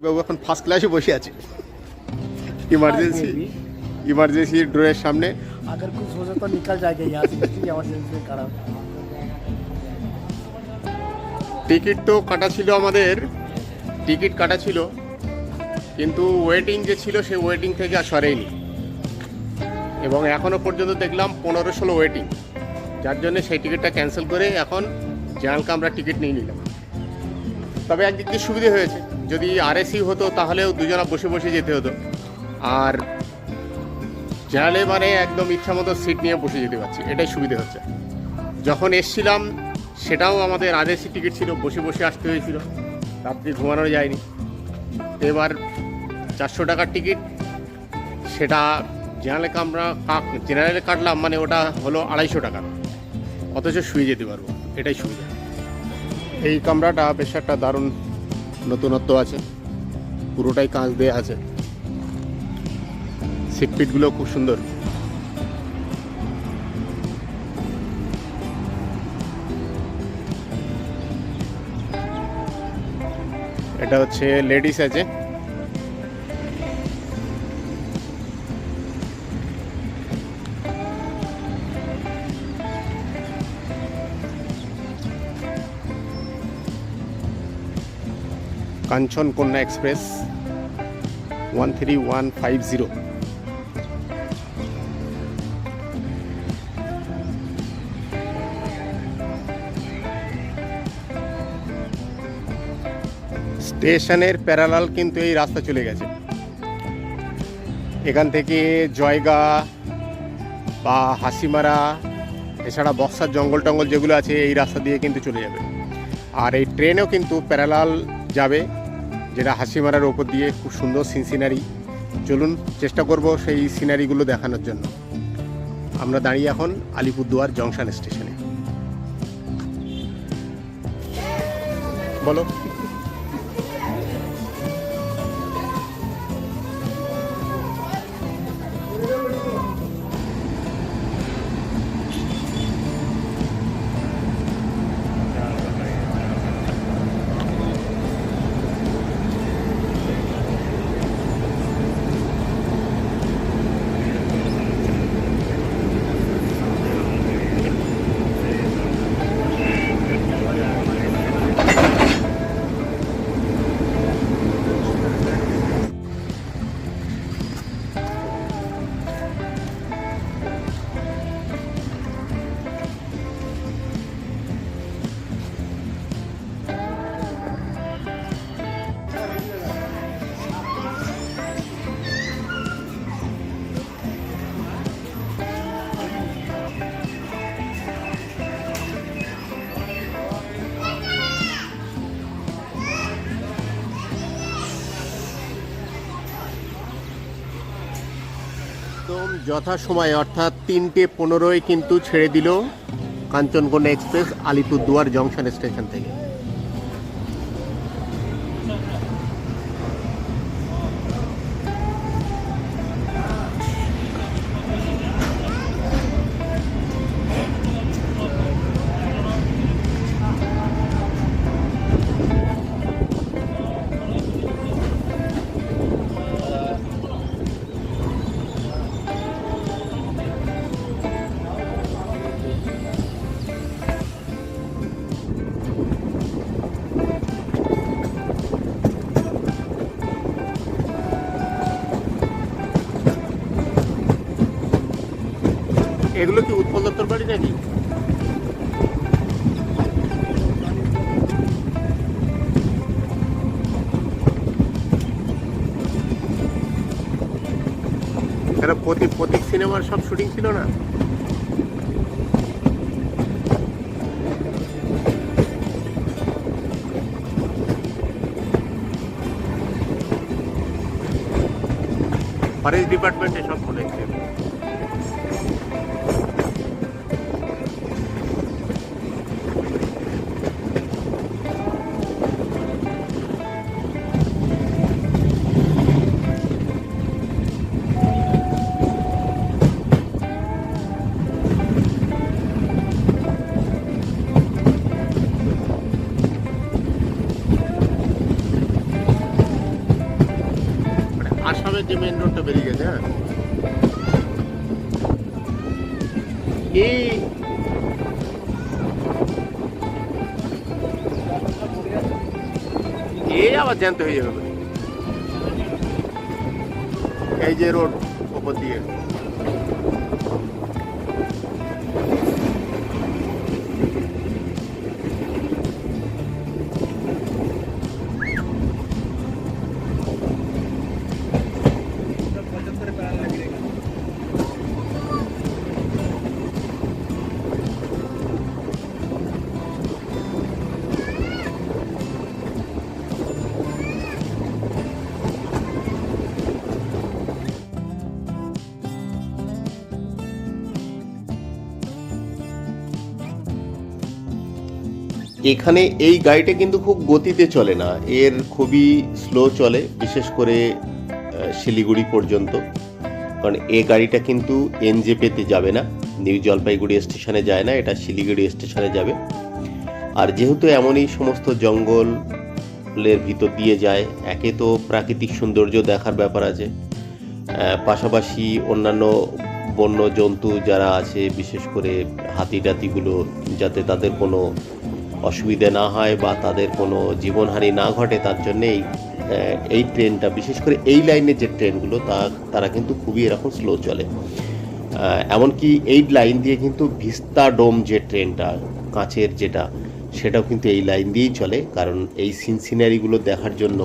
বাবু এখন ফার্স্ট ক্লাসে বসে আছে इमरजेंसी ডোরের সামনে। अगर कुछ हो जाए तो निकल जाएगा यहाँ से, इसलिए इमरजेंसी खड़ा। টিকিট তো কাটা ছিল, আমাদের টিকিট কাটা ছিল, কিন্তু ওয়েটিং যে ছিল সেই ওয়েটিং থেকে আর সরেইনি, এবং এখনও পর্যন্ত দেখলাম 15-16 ওয়েটিং, যার জন্য সেই টিকিটটা ক্যান্সেল করে এখন জেনারেল কামরা টিকিট নিয়ে নিলাম। তবে একদিক দিয়ে সুবিধে হয়েছে, যদি আরএসি হতো তাহলেও দুজনা বসে বসে যেতে হতো, আর জেনারেলে মানে একদম ইচ্ছা মতো সিট নিয়ে বসে যেতে পারছি, এটাই সুবিধে হচ্ছে। যখন এসছিলাম সেটাও আমাদের আরএসি টিকিট ছিল, বসে বসে আসতে হয়েছিল, রাত্রি ঘুমানো যায়নি। তো এবার 400 টাকার টিকিট, সেটা জেনারেলে কাটলাম, মানে ওটা হলো 250 টাকা, অথচ শুয়ে যেতে পারবো, এটাই সুবিধা। এই কামরাটা বেশ একটা দারুণ নতুনত্ব আছে, পুরোটাই কাঁচ দেওয়া আছে, সিট পিটগুলো খুব সুন্দর। এটা হচ্ছে লেডিস আছে, কাঞ্চন কন্যা এক্সপ্রেস 13150। স্টেশনের প্যারালাল কিন্তু এই রাস্তা চলে গেছে, এখান থেকে জয়গা বা হাসিমারা, এছাড়া বক্সার জঙ্গল টঙ্গল যেগুলো আছে এই রাস্তা দিয়ে কিন্তু চলে যাবে। আর এই ট্রেনেও কিন্তু প্যারালাল যাবে, যেটা হাসিমারার ওপর দিয়ে, খুব সুন্দর সিনারি। চলুন চেষ্টা করব সেই সিনারিগুলো দেখানোর জন্য। আমরা দাঁড়িয়ে এখন আলিপুরদুয়ার জংশন স্টেশনে। বলো। একদম যথাসময়ে, অর্থাৎ 3:15 কিন্তু ছেড়ে দিল Kanchankanya express Alipurduar junction station থেকে। এগুলো কি উৎপল দত্তর বাড়ি নাকি? এখানে প্রতীক সিনেমার সব শুটিং ছিল না? ফরেস্ট ডিপার্টমেন্টে সব বলেছে। নিউজমের যে মেন রোডটা বেরিয়ে গেছে। হ্যাঁ, এই আবার জ্যান্ত হয়ে যাবে। এই যে রোড ওপর দিয়ে, এখানে এই গাড়িটা কিন্তু খুব গতিতে চলে না, এর খুবই স্লো চলে, বিশেষ করে শিলিগুড়ি পর্যন্ত। কারণ এই গাড়িটা কিন্তু এনজেপিতে যাবে না, নিউ জলপাইগুড়ি স্টেশনে যায় না, এটা শিলিগুড়ি স্টেশনে যাবে। আর যেহেতু এমনই সমস্ত জঙ্গলের ভিতর দিয়ে যায়, একে তো প্রাকৃতিক সৌন্দর্য দেখার ব্যাপার আছে, পাশাপাশি অন্যান্য বন্য জন্তু যারা আছে, বিশেষ করে হাতি টাতিগুলো, যাতে তাদের কোনো অসুবিধা না হয় বা তাদের কোনো জীবনহানি না ঘটে, তার জন্যেই এই ট্রেনটা, বিশেষ করে এই লাইনের যে ট্রেনগুলো তারা কিন্তু খুবই এরকম স্লো চলে। এমনকি এই লাইন দিয়ে কিন্তু ভিস্তা ডোম যে ট্রেনটা কাঁচের যেটা, সেটাও কিন্তু এই লাইন দিয়েই চলে। কারণ এই সিনারিগুলো দেখার জন্য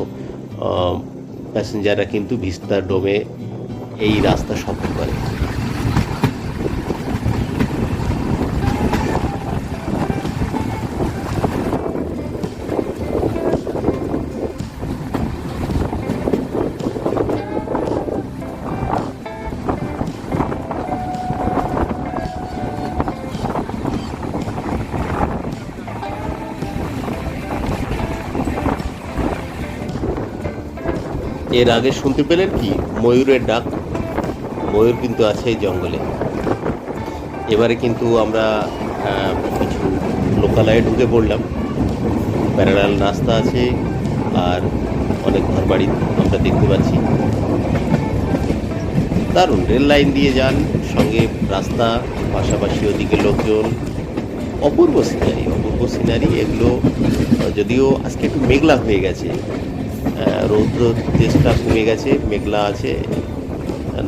প্যাসেঞ্জাররা কিন্তু ভিস্তা ডোমে এই রাস্তা সফর করে। এর আগে শুনতে পেলেন কি ময়ূরের ডাক? ময়ূর কিন্তু আছে এই জঙ্গলে। এবারে কিন্তু আমরা কিছু লোকালয়ে ঢুকে পড়লাম, প্যারালাল রাস্তা আছে আর অনেক ঘরবাড়ি আমরা দেখতে পাচ্ছি। দারুণ, রেল লাইন দিয়ে যান, সঙ্গে রাস্তা, পাশাপাশি ওদিকে লোকজন, অপূর্ব সিনারি এগুলো। যদিও আজকে একটু মেঘলা হয়ে গেছে, রৌদ্র তেজটা কমে গেছে, মেঘলা আছে,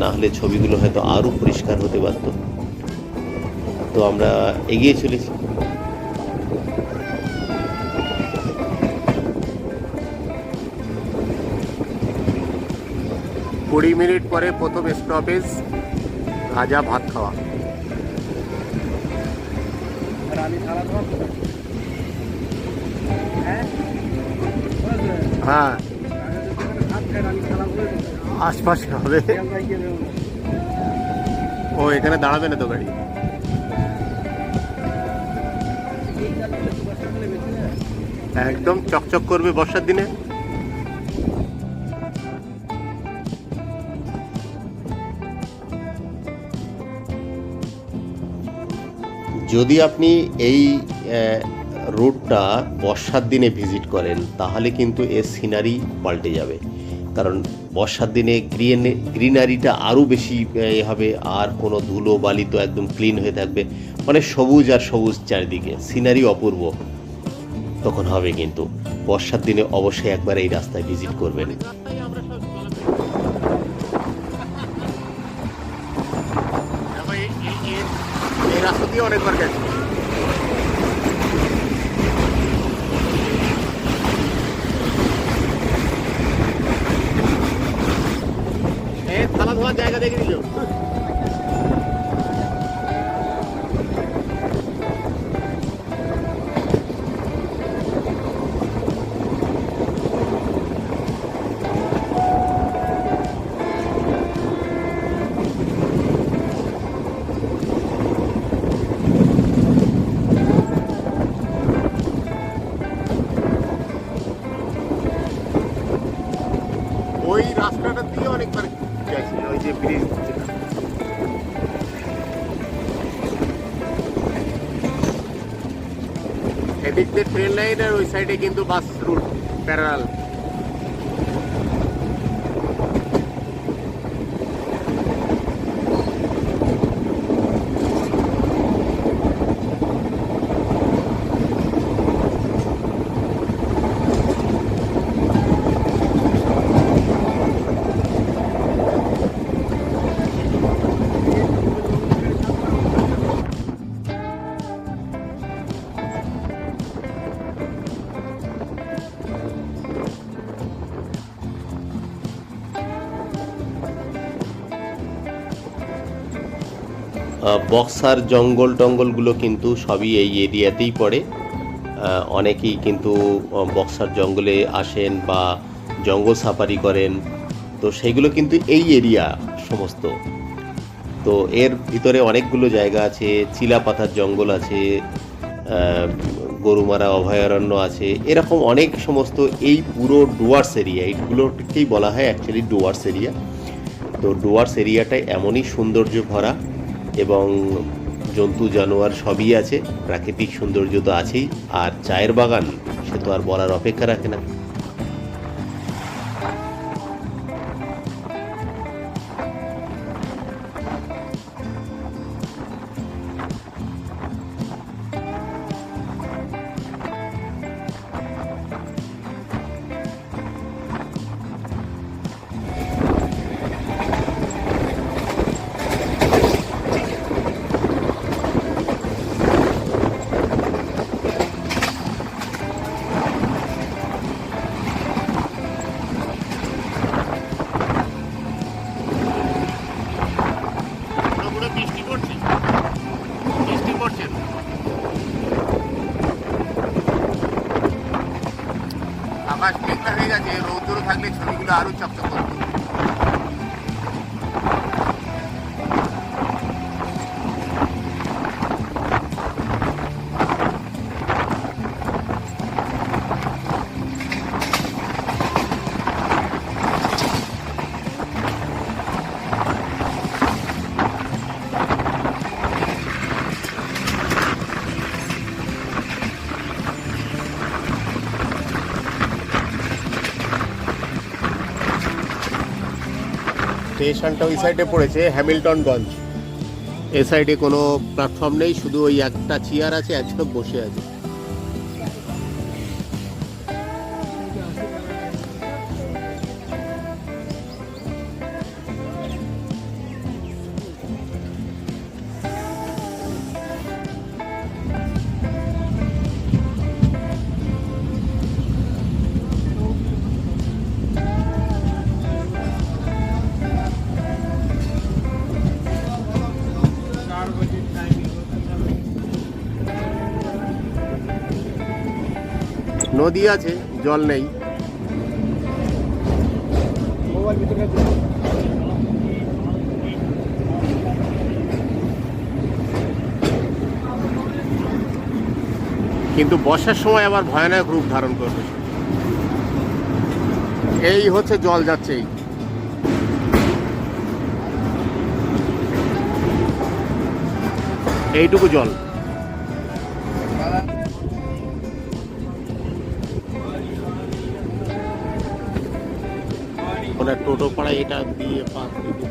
না হলে ছবিগুলো হয়তো আরও পরিষ্কার হতে পারত। তো আমরা এগিয়ে চলেছি। 20 মিনিট পরে প্রথম স্টপেজ ভাজা ভাত খাওয়া। হ্যাঁ, আশপাশে হবে। ও এখানে দাঁড়াবে না তো গাড়ি? একদম চকচক করবে বর্ষার দিনে। যদি আপনি এই রোডটা বর্ষার দিনে ভিজিট করেন, তাহলে কিন্তু এর সিনারি পাল্টে যাবে। কারণ বর্ষার দিনে গ্রিনারিটা আরও বেশি হবে, আর কোনো ধুলো বালি তো একদম ক্লিন হয়ে থাকবে, মানে সবুজ আর সবুজ চারিদিকে, সিনারি অপূর্ব তখন হবে। কিন্তু বর্ষার দিনে অবশ্যই একবার এই রাস্তায় ভিজিট করবেন। এই রাস্তা দিয়ে অনেকবার গেছে। থালা ধোয়ার জায়গা দেখে দিল। ওই রাস্তাটা দিয়ে অনেকবার গেছি, ওই যে ব্রিজ, এদিক দিয়ে ট্রেন লাইন আর ওই সাইডে কিন্তু বাস রুট প্যারালাল। বক্সার জঙ্গল টঙ্গলগুলো কিন্তু সবই এই এরিয়াতেই পড়ে। অনেকেই কিন্তু বক্সার জঙ্গলে আসেন বা জঙ্গল সাফারি করেন, তো সেইগুলো কিন্তু এই এরিয়া সমস্ত। তো এর ভিতরে অনেকগুলো জায়গা আছে, চিলাপাতার জঙ্গল আছে, গরুমারা অভয়ারণ্য আছে, এরকম অনেক সমস্ত এই পুরো ডুয়ার্স এরিয়া, এইগুলোকেই বলা হয় অ্যাকচুয়ালি ডুয়ার্স এরিয়া। তো ডুয়ার্স এরিয়াটাই এমনই সৌন্দর্য ভরা এবং জন্তু জানোয়ার সবই আছে, প্রাকৃতিক সৌন্দর্য তো আছেই, আর চায়ের বাগান সে তো আর বলার অপেক্ষা রাখে না। পুরো বৃষ্টি পড়ছে, বৃষ্টি পড়ছে। আকাশ মেঘলা হয়ে গেছে, রৌদ্র থাকলে ছবিগুলো আরো চকচক করতো। স্টেশনটা ওই সাইডে পড়েছে হ্যামিল্টনগঞ্জ। এ সাইডে কোনো প্ল্যাটফর্ম নেই, শুধু ওই একটা চেয়ার আছে, একজন বসে আছে। নদী আছে, জল নেই। কিন্তু বর্ষার সময় আবার ভয়ানক রূপ ধারণ করবে। এই হচ্ছে জল যাচ্ছে, এইটুকু জল। ওরা টোটো পাড়ায় এটা দিয়ে পাস দিতে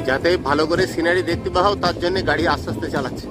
যাতে ভালো করে সিনারি দেখতে পাও, তার জন্য গাড়ি আস্তে আস্তে চালাচ্ছে।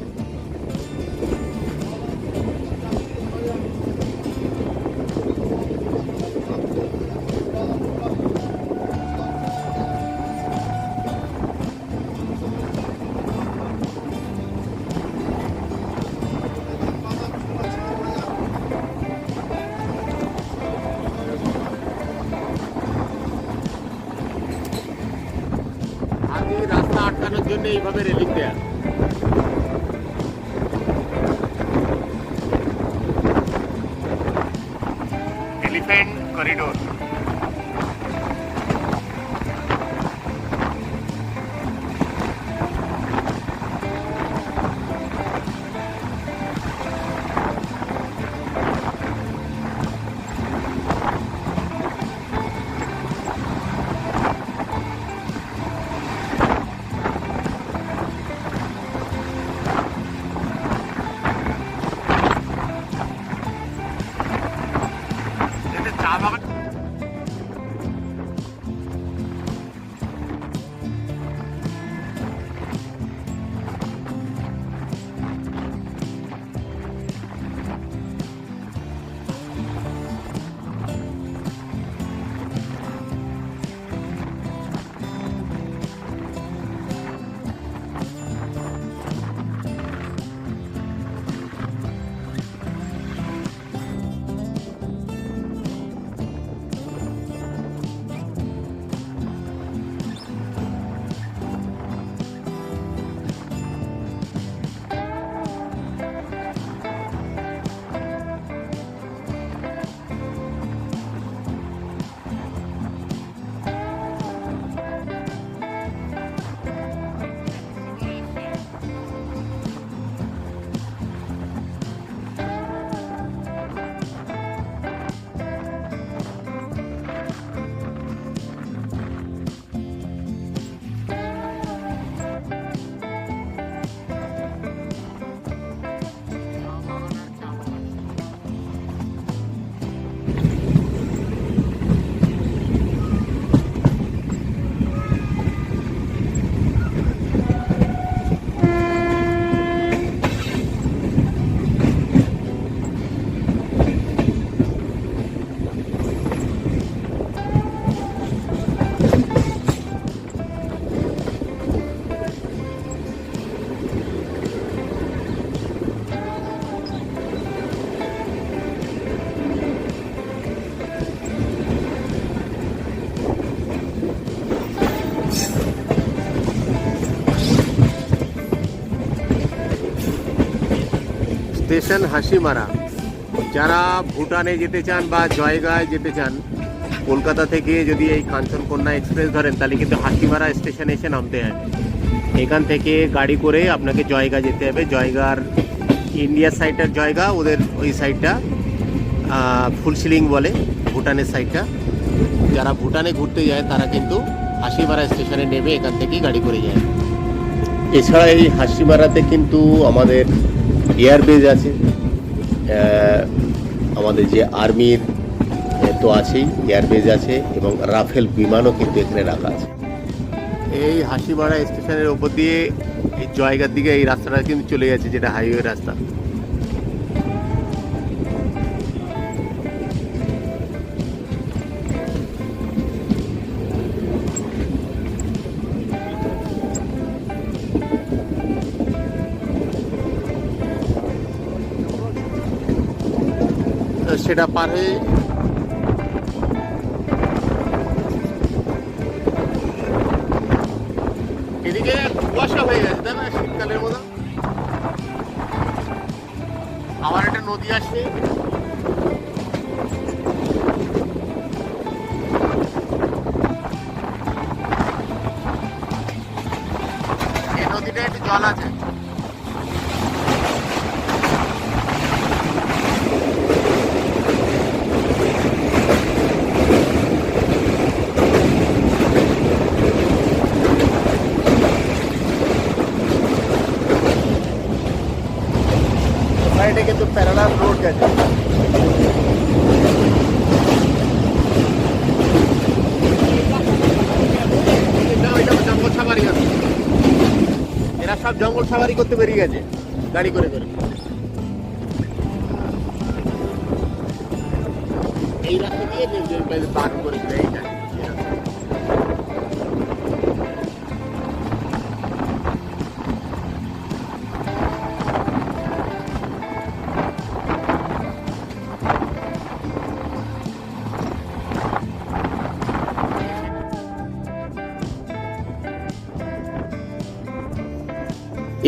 রাস্তা আটকানোর জন্য এইভাবে রেলিং দেয়া। Elephant corridor. চা বাগান স্টেশন হাসিমারা। যারা ভুটানে যেতে চান বা জয়গায় যেতে চান, কলকাতা থেকে যদি এই কাঞ্চনকন্যা এক্সপ্রেস ধরেন তাহলে কিন্তু হাসিমারা স্টেশনে এসে নামতে হয়। এখান থেকে গাড়ি করে আপনাকে জয়গা যেতে হবে। জয়গার ইন্ডিয়ার সাইডটার জয়গা, ওদের ওই সাইডটা ফুলসিলিং বলে, ভুটানের সাইডটা। যারা ভুটানে ঘুরতে যায় তারা কিন্তু হাসিমারা স্টেশনে নেমে এখান থেকেই গাড়ি করে যায়। এছাড়া এই হাসিমারাতে কিন্তু আমাদের এয়ারবেজ আছে, আমাদের যে আর্মির তো আছেই, এয়ারবেজ আছে এবং রাফেল বিমানও কিন্তু এখানে রাখা আছে। এই হাসিমারা স্টেশনের ওপর দিয়ে এই জয়গার দিকে এই রাস্তাটা কিন্তু চলে যাচ্ছে, যেটা হাইওয়ে রাস্তা। সেটা পার হয়ে এদিকে কুয়াশা হয়ে গেছে, তাই না? শীতকালের মতো আবার একটা নদী আসছে। এই নদীটা একটু জল আছে। সাইডে কিন্তু প্যারালাল রোড গেছে। জঙ্গল সাফারি আছে, এরা সব জঙ্গল সাফারি করতে বেরিয়ে গেছে গাড়ি করে করে। এই রাস্তা দিয়ে পার করে এইটা।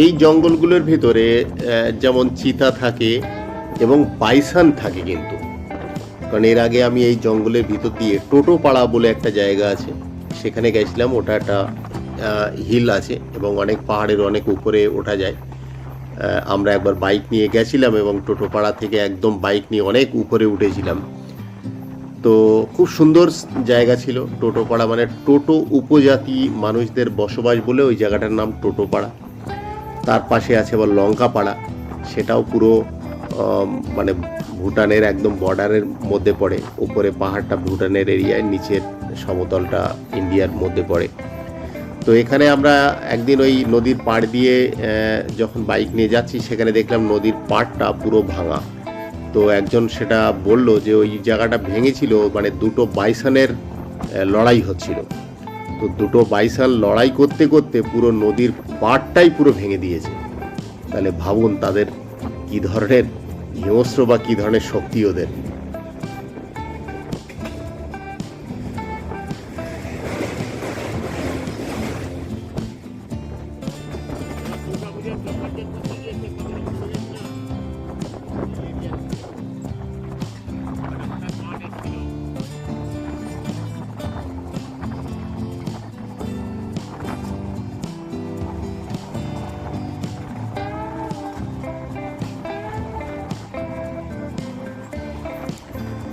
এই জঙ্গলগুলোর ভিতরে যেমন চিতা থাকে এবং বাইসন থাকে কিন্তু, কারণ এর আগে আমি এই জঙ্গলের ভিতর দিয়ে টোটোপাড়া বলে একটা জায়গা আছে, সেখানে গেছিলাম। ওটা একটা হিল আছে এবং অনেক পাহাড়ের অনেক উপরে ওঠা যায়। আমরা একবার বাইক নিয়ে গেছিলাম এবং টোটোপাড়া থেকে একদম বাইক নিয়ে অনেক উপরে উঠেছিলাম। তো খুব সুন্দর জায়গা ছিল টোটোপাড়া, মানে টোটো উপজাতি মানুষদের বসবাস বলে ওই জায়গাটার নাম টোটোপাড়া। তার পাশে আছে আবার লঙ্কাপাড়া, সেটাও পুরো মানে ভুটানের একদম বর্ডারের মধ্যে পড়ে। উপরে পাহাড়টা ভুটানের এরিয়ায়, নিচের সমতলটা ইন্ডিয়ার মধ্যে পড়ে। তো এখানে আমরা একদিন ওই নদীর পাড় দিয়ে যখন বাইক নিয়ে যাচ্ছি, সেখানে দেখলাম নদীর পাড়টা পুরো ভাঙা। তো একজন সেটা বলল যে ওই জায়গাটা ভেঙেছিল, মানে দুটো বাইসনের লড়াই হচ্ছিল। তো দুটো বাইসন লড়াই করতে করতে পুরো নদীর পাড়টাই পুরো ভেঙে দিয়েছে। তাহলে ভাবুন তাদের কি ধরনের হিংস্র বা কি ধরনের শক্তি ওদের।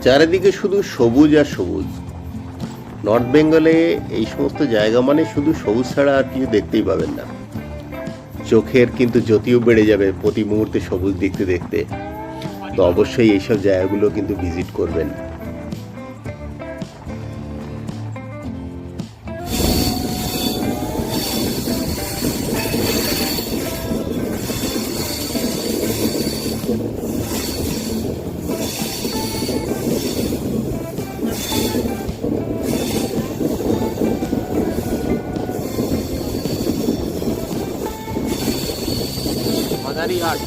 চারিদিকে শুধু সবুজ আর সবুজ। নর্থ বেঙ্গলে এই সমস্ত জায়গা মানে শুধু সবুজ ছাড়া আর কিছু দেখতেই পাবেন না। চোখের কিন্তু জ্যোতিও বেড়ে যাবে প্রতি মুহূর্তে সবুজ দেখতে দেখতে। তো অবশ্যই এইসব জায়গাগুলো কিন্তু ভিজিট করবেন। মাদারিহাট।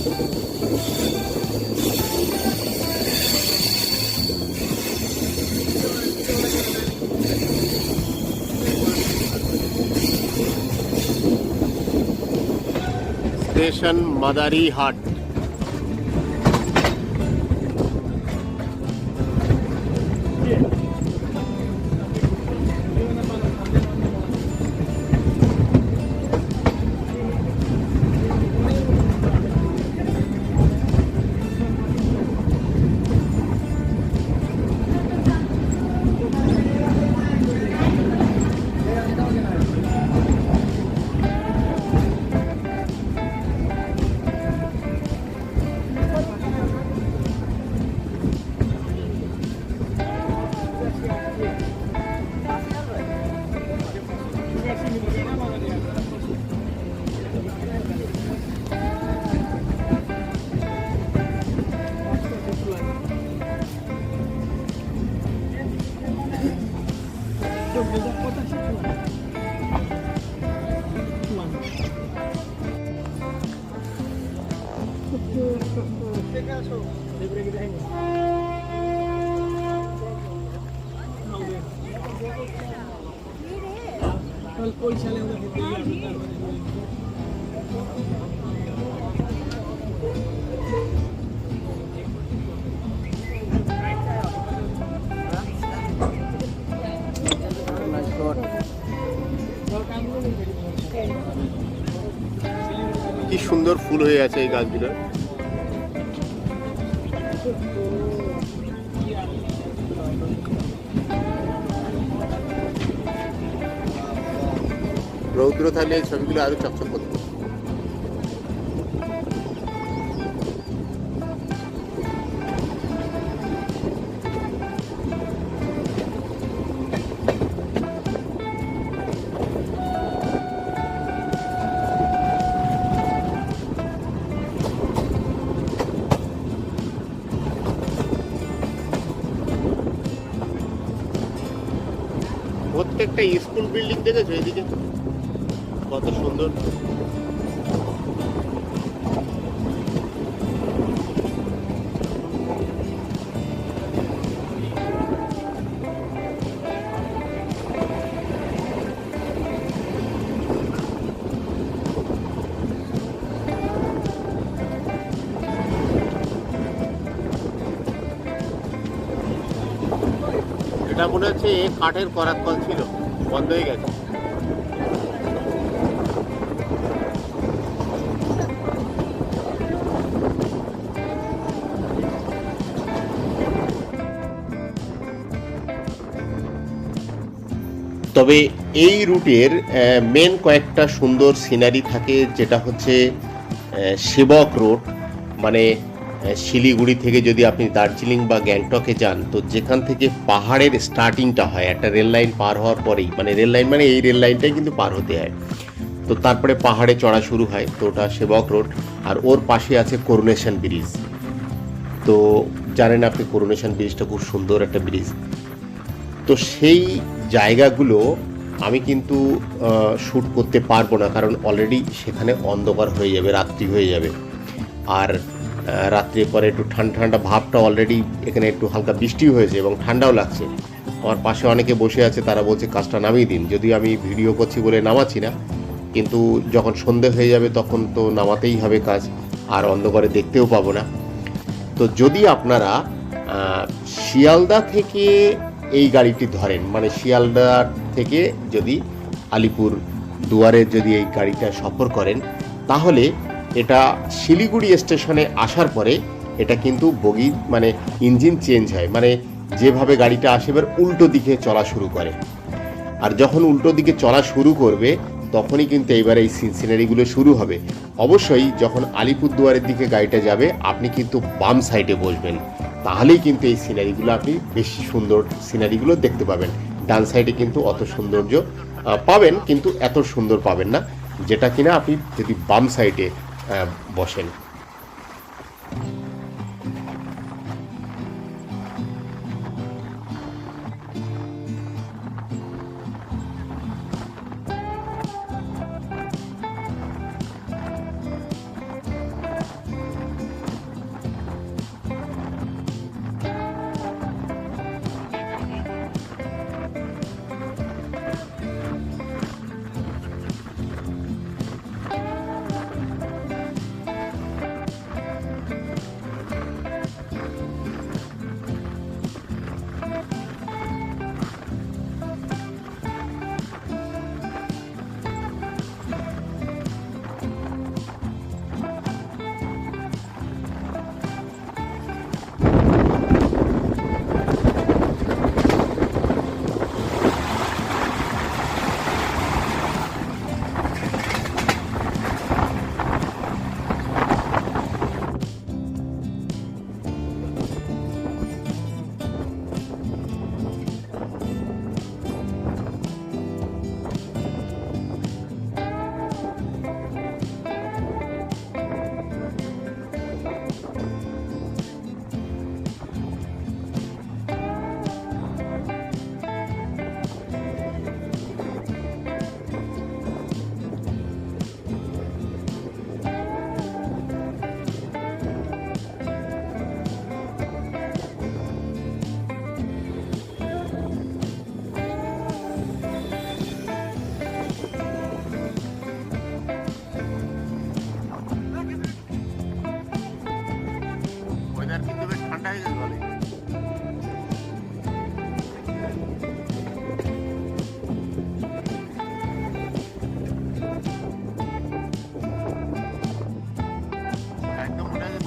স্টেশন মাদারিহাট। কি সুন্দর ফুল হয়ে আছে এই গাছগুলো। রৌদ্র থাকলে এই ছবিগুলো আরো চকচক করতো। প্রত্যেকটা স্কুল বিল্ডিং দেখেছো এদিকে কত সুন্দর। এটা মনে হচ্ছে কাঠের করাত কল ছিল, বন্ধ হয়ে গেছে। তবে এই রুটের মেন কয়েকটা সুন্দর সিনারি থাকে, যেটা হচ্ছে সেবক রোড, মানে শিলিগুড়ি থেকে যদি আপনি দার্জিলিং বা গ্যাংটকে যান, তো যেখান থেকে পাহাড়ের স্টার্টিংটা হয় একটা রেল লাইন পার হওয়ার পরেই, মানে রেল লাইন মানে এই রেল লাইনটাই কিন্তু পার হতে হয়, তো তারপরে পাহাড়ে চড়া শুরু হয়, তো ওটা সেবক রোড। আর ওর পাশে আছে করোনেশন ব্রিজ। তো জানেন আপনি করোনেশন ব্রিজটা খুব সুন্দর একটা ব্রিজ। তো সেই জায়গাগুলো আমি কিন্তু শ্যুট করতে পারবো না, কারণ অলরেডি সেখানে অন্ধকার হয়ে যাবে, রাত্রি হয়ে যাবে। আর রাত্রির পরে একটু ঠান্ডা ঠান্ডা ভাবটা, অলরেডি এখানে একটু হালকা বৃষ্টি হয়েছে এবং ঠান্ডাও লাগছে। আমার পাশে অনেকে বসে আছে, তারা বলছে কাজটা নামিয়ে দিন, যদিও আমি ভিডিও করছি বলে নামাচ্ছি না, কিন্তু যখন সন্ধে হয়ে যাবে তখন তো নামাতেই হবে কাজ, আর অন্ধকারে দেখতেও পাবো না। তো যদি আপনারা শিয়ালদা থেকে এই গাড়িটি ধরেন, মানে শিয়ালদা থেকে যদি আলিপুর দুয়ারে যদি এই গাড়িটা সফর করেন, তাহলে এটা শিলিগুড়ি স্টেশনে আসার পরে এটা কিন্তু বগি মানে ইঞ্জিন চেঞ্জ হয়, মানে যেভাবে গাড়িটা আসে এবার উল্টো দিকে চলা শুরু করে। আর যখন উল্টো দিকে চলা শুরু করবে তখনই কিন্তু এইবার এই সিনারিগুলো শুরু হবে। অবশ্যই যখন আলিপুরদুয়ারের দিকে গাড়িটা যাবে আপনি কিন্তু বাম সাইডে বসবেন, তাহলেই কিন্তু এই সিনারিগুলো আপনি বেশি সুন্দর সিনারিগুলো দেখতে পাবেন। ডান সাইডে কিন্তু অত সৌন্দর্য পাবেন, কিন্তু এত সুন্দর পাবেন না, যেটা কিনা আপনি যদি বাম সাইডে বসেন।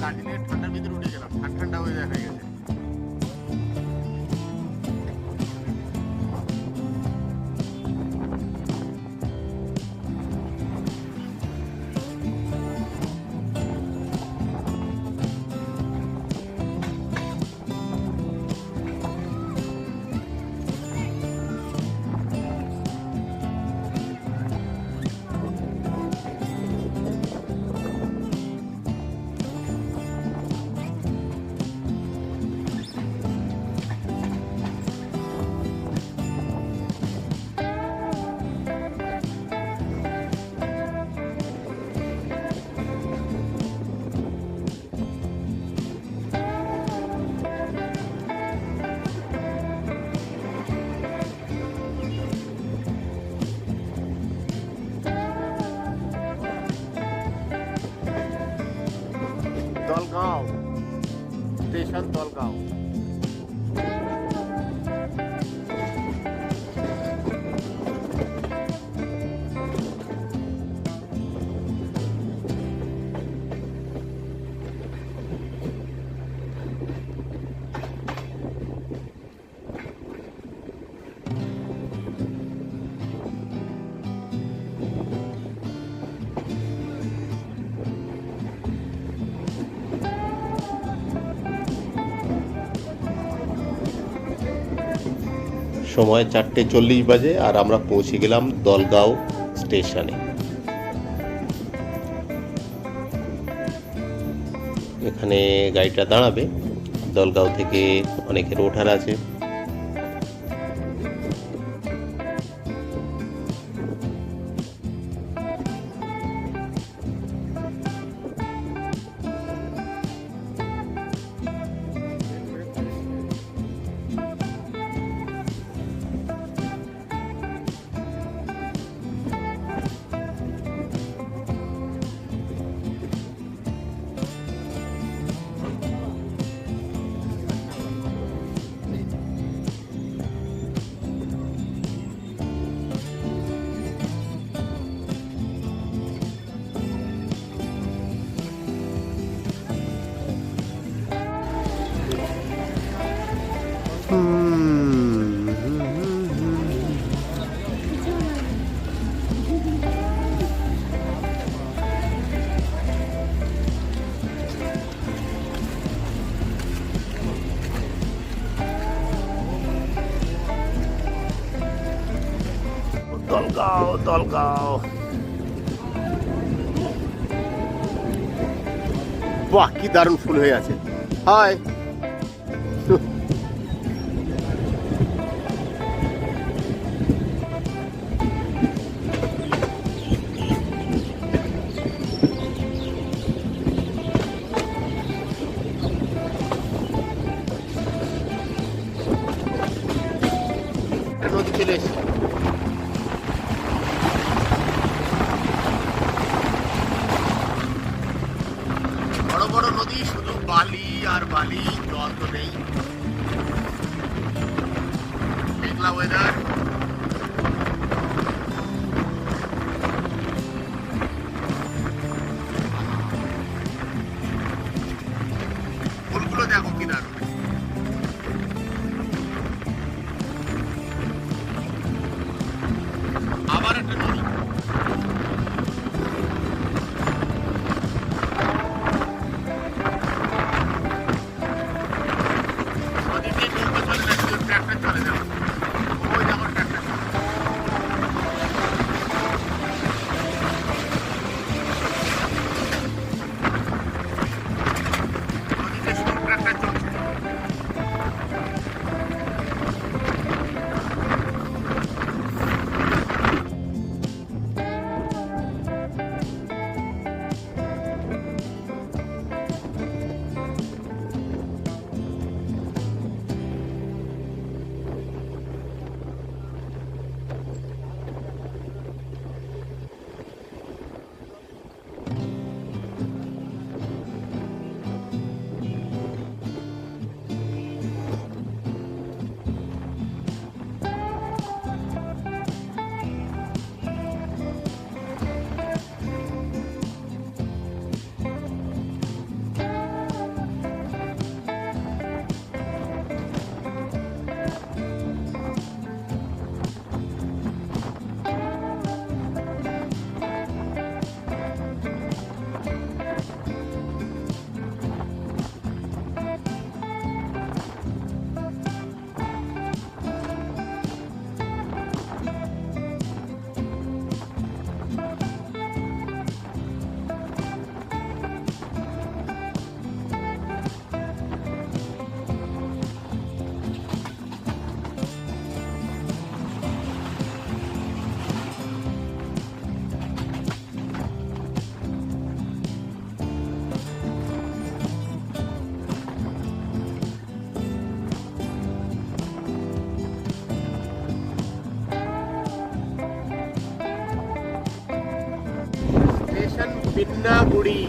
দার্জিলিংয়ের ঠান্ডার ভিতরে উঠে গেলাম, ঠান্ডা ওয়েদার হয়ে গেছে। দলগাঁও স্টেশন, দলগাঁও। সময় 4:40 বাজে আর আমরা পৌঁছে গেলাম দলগাঁও স্টেশনে। এখানে গাড়িটা দাঁড়াবে। দলগাঁও থেকে অনেকের ওঠার আছে। দলগাঁও, দলগাঁও। বাহ, কি দারুণ ফুল হয়ে আছে। হাই। নদী চলে এসেছে। বড় বড় নদী, শুধু বালি আর বালি, জল তো নেই। মেঘলা ওয়েদার। ফুলগুলো দেখো কি দারুণ। আবার একটা নদী। নদীতে নৌকা চলে না, শুধু ট্রাক্টর চলে যাবে। ওই দেখো বিন্নাগুড়ি।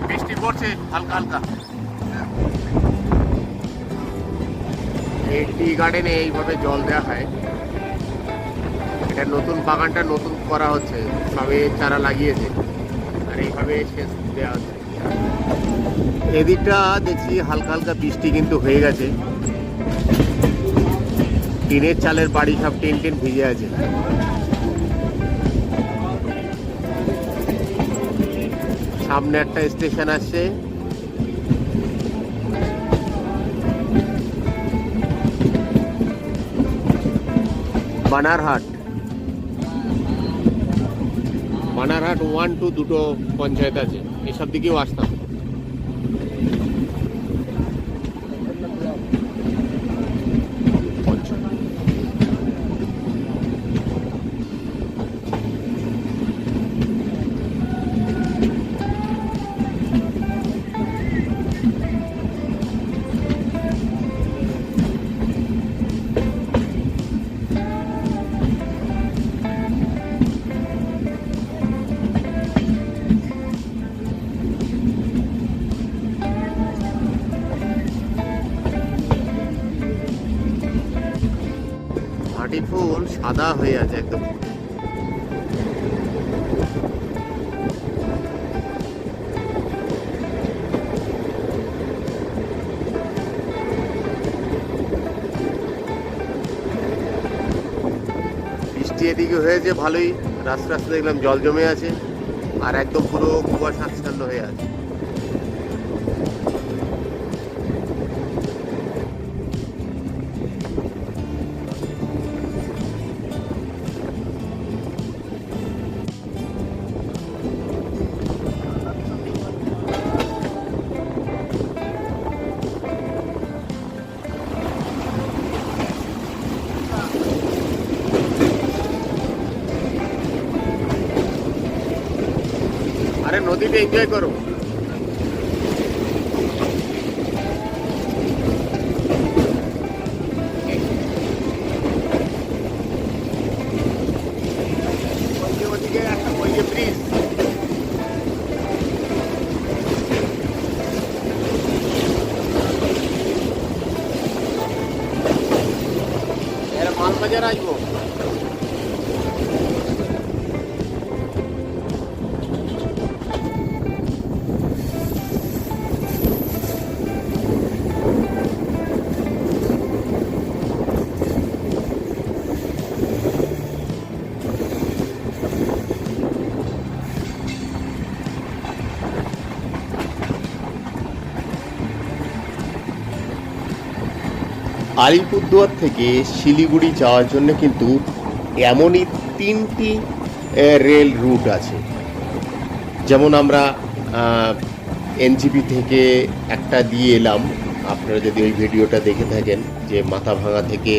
বৃষ্টি পড়ছে হালকা হালকা। এই টি গার্ডেনে এইভাবে জল দেওয়া হয়। এটা নতুন বাগানটা নতুন করা হচ্ছে, সবে চারা লাগিয়েছে আর এইভাবে সেচ দেওয়া হচ্ছে। এদিকটা দেখছি হালকা হালকা বৃষ্টি কিন্তু হয়ে গেছে, টিনের চালের বাড়ি সব টিন টিন ভিজে আছে। সামনে একটা স্টেশন আসছে, বানারহাট। বানারহাট 1, 2 দুটো পঞ্চায়েত আছে, এসব দিকেও আসতাম। মাটি ফুল সাদা হয়ে আছে একদম। বৃষ্টি এদিকে হয়েছে ভালোই, রাস্তা রাস্তা দেখলাম জল জমে আছে আর একদম পুরো কুয়াশাচ্ছন্ন হয়ে আছে। আরে নদীতে এনজয় করো। ওদিকে একটা ওই যে ব্রিজ, এর মালবাজার আসবো। আলিপুরদুয়ার থেকে শিলিগুড়ি যাওয়ার জন্য কিন্তু এমনই 3টি রেল রুট আছে। যেমন আমরা এনজিপি থেকে একটা দিয়ে এলাম, আপনারা যদি ওই ভিডিওটা দেখে থাকেন যে মাথাভাঙা থেকে,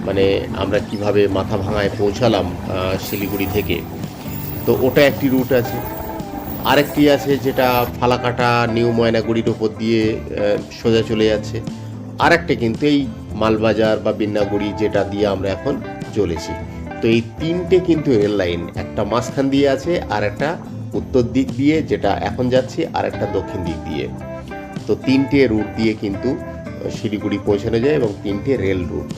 মানে আমরা কিভাবে মাথাভাঙায় পৌঁছালাম শিলিগুড়ি থেকে, তো ওটা একটি রুট আছে। আরেকটি আছে যেটা ফালাকাটা নিউ ময়নাগুড়ির ওপর দিয়ে সোজা চলে যাচ্ছে। আরেকটা কিন্তু এই মালবাজার বা বিন্নাগুড়ি যেটা দিয়ে আমরা এখন চলেছি। তো এই 3টে কিন্তু রেল লাইন, একটা মাঝখান দিয়ে আছে আর একটা উত্তর দিক দিয়ে যেটা এখন যাচ্ছি, আর একটা দক্ষিণ দিক দিয়ে। তো 3টে রুট দিয়ে কিন্তু শিলিগুড়ি পৌঁছানো যায় এবং 3টে রেল রুট।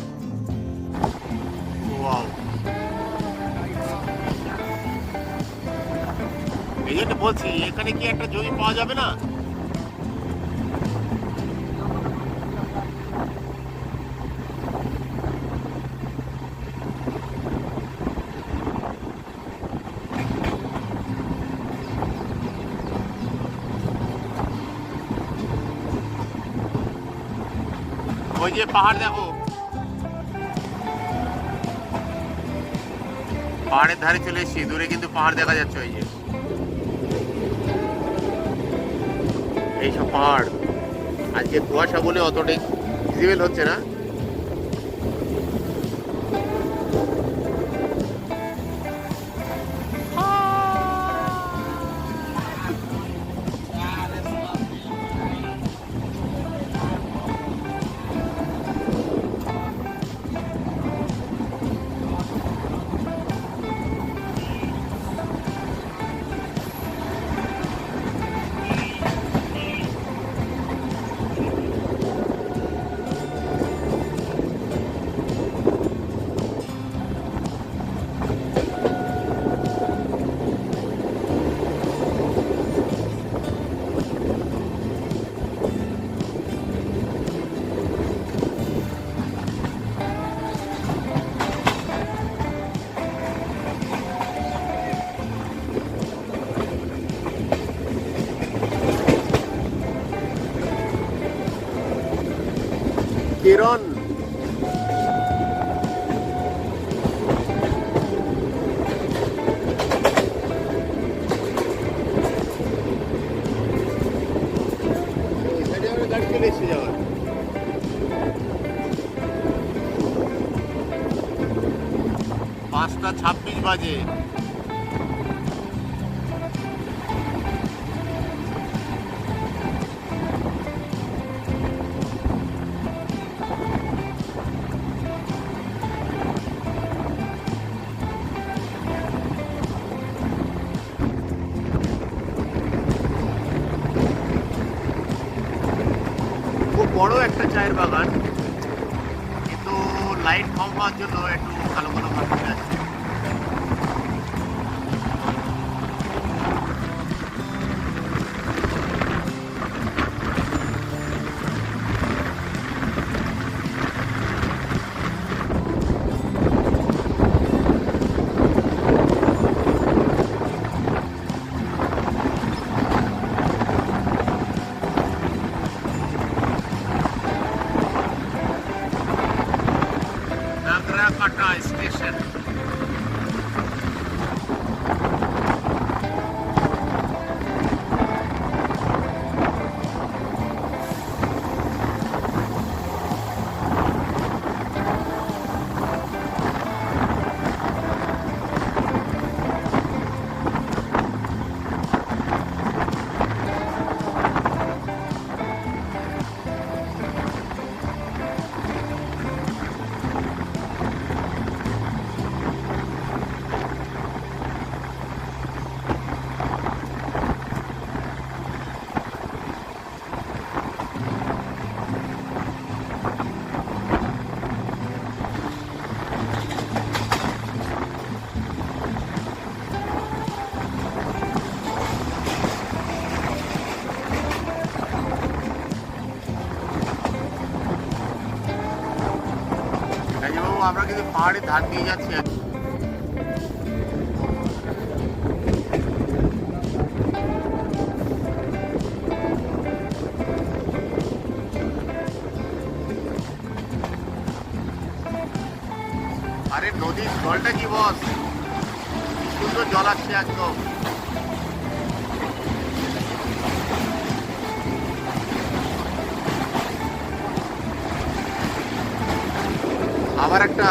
এই জন্য বলছি এখানে কি একটা জমি পাওয়া যাবে না? ওই যে পাহাড় দেখো, পাহাড়ের ধারে চলে এসেছি, দূরে কিন্তু পাহাড় দেখা যাচ্ছে। ওই যে এইসব পাহাড় আজকে কুয়াশা বলে অতটাই ভিজিবল হচ্ছে না। কিরণ গাড়ি চলে এসে যাওয়ার 5:26 বাজে। খুব বড় একটা চায়ের বাগান, কিন্তু লাইট কম হওয়ার জন্য একটু কালো কালো ভাব চলে আসছে। নাগরাকাটা স্টেশন। কাজীবাবু আমরা কিন্তু পাহাড়ের ধার দিয়ে যাচ্ছি আর কি। আরে নদীর জলটা কি বস, কি সুন্দর জল আসছে একদম। আবার একটা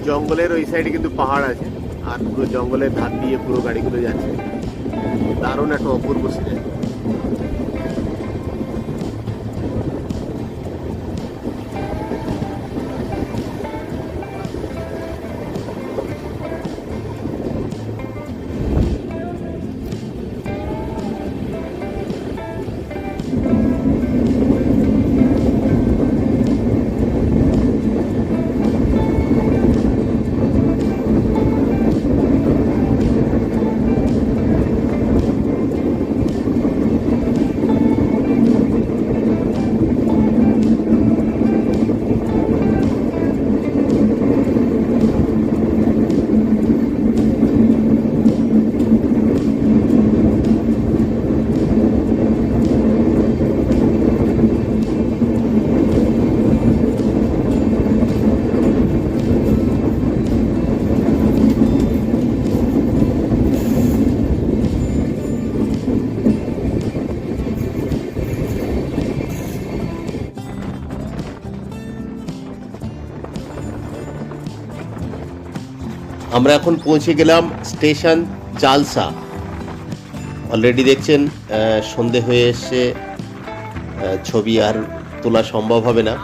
জঙ্গলের ওই সাইডে কিন্তু পাহাড় আছে, আর পুরো জঙ্গলের ধার দিয়ে পুরো গাড়িগুলো যাচ্ছে। দারুণ একটা অপূর্ব সিনারি। আমরা এখন পৌঁছে গেলাম স্টেশন জালসা। অলরেডি দেখছেন সন্ধে হয়ে এসছে, ছবি আর তোলা সম্ভব হবে না।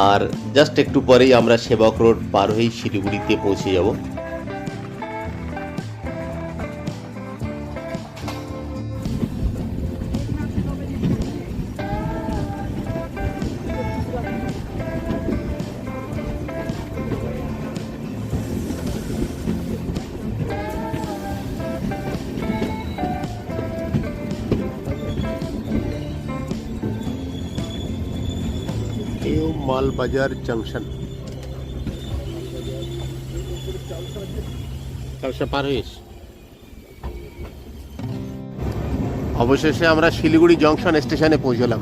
আর জাস্ট একটু পরেই আমরা সেবক রোড পার হয়েই শিলিগুড়িতে পৌঁছে যাব। New Malbazar junction. চালসা পার হয়েছে। অবশেষে আমরা শিলিগুড়ি জংশন স্টেশনে পৌঁছলাম।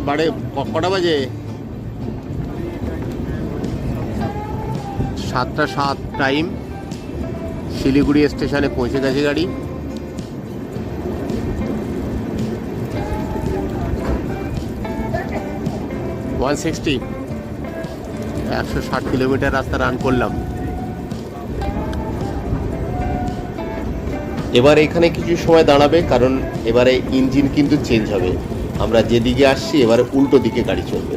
বাড়ে কটা বাজে? 7:07 টাইম। শিলিগুড়ি স্টেশনে পৌঁছে গেছে গাড়ি। ওয়ান 160 কিলোমিটার রাস্তা রান করলাম। এবার এখানে কিছু সময় দাঁড়াবে, কারণ এবারে ইঞ্জিন কিন্তু চেঞ্জ হবে। আমরা যেদিকে আসছি এবারে উল্টো দিকে গাড়ি চলবে।